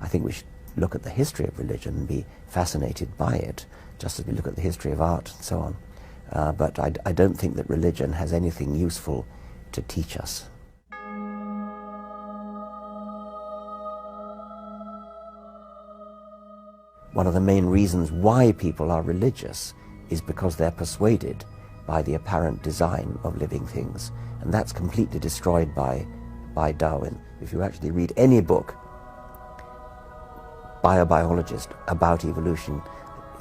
I think we should look at the history of religion and be fascinated by it, just as we look at the history of art and so on. But I don't think that religion has anything useful to teach us. One of the main reasons why people are religious is because they're persuaded by the apparent design of living things. And that's completely destroyed by Darwin. If you actually read any book by a biologist about evolution,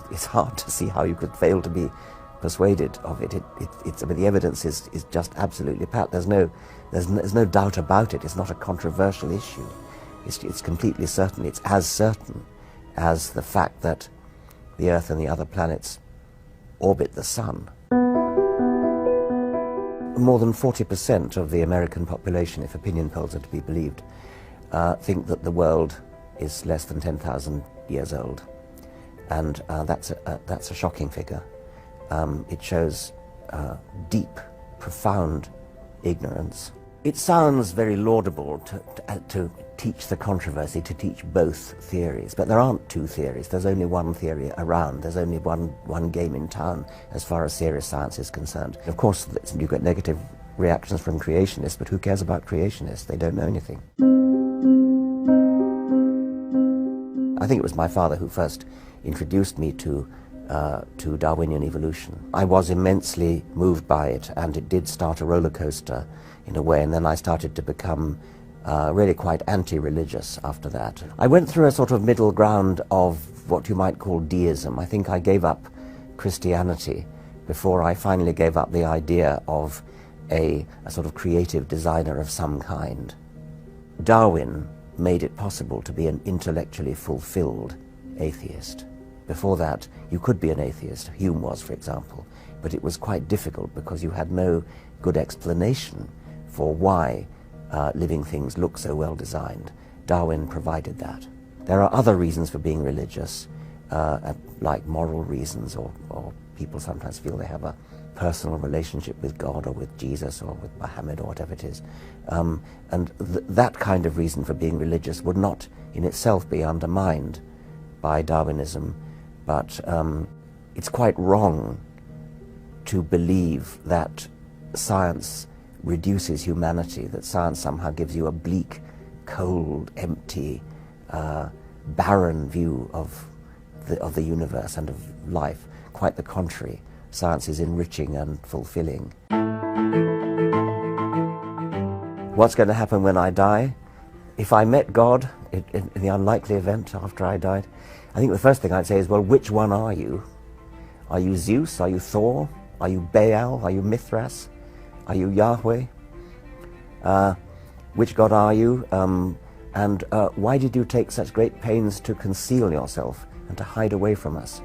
it's hard to see how you could fail to be persuaded of it. I mean, the evidence is just absolutely pat. There's no doubt about it. It's not a controversial issue. It's completely certain. It's as certain as the fact that the Earth and the other planets orbit the Sun. More than 40% of the American population, if opinion polls are to be believed, think that the world is less than 10,000 years old. And that's a shocking figure. It shows deep, profound ignorance. It sounds very laudable to teach the controversy, to teach both theories, but there aren't two theories. There's only one theory around. There's only one game in town as far as serious science is concerned. Of course, you get negative reactions from creationists, but who cares about creationists? They don't know anything. I think it was my father who first introduced me to Darwinian evolution. I was immensely moved by it, and it did start a roller coaster in a way, and then I started to become really quite anti-religious after that. I went through a sort of middle ground of what you might call deism. I think I gave up Christianity before I finally gave up the idea of a sort of creative designer of some kind. Darwin made it possible to be an intellectually fulfilled atheist. Before that, you could be an atheist. Hume was, for example, but it was quite difficult because you had no good explanation for why living things look so well designed. Darwin provided that. There are other reasons for being religious, like moral reasons, or people sometimes feel they have a personal relationship with God or with Jesus or with Muhammad or whatever it is. And that kind of reason for being religious would not in itself be undermined by Darwinism, but it's quite wrong to believe that science reduces humanity, that science somehow gives you a bleak, cold, empty, barren view of the universe and of life. Quite the contrary. Science is enriching and fulfilling. What's going to happen when I die? If I met God, in the unlikely event after I died, I think the first thing I'd say is, well, which one are you? Are you Zeus? Are you Thor? Are you Baal? Are you Mithras? Are you Yahweh? Which God are you? And why did you take such great pains to conceal yourself and to hide away from us?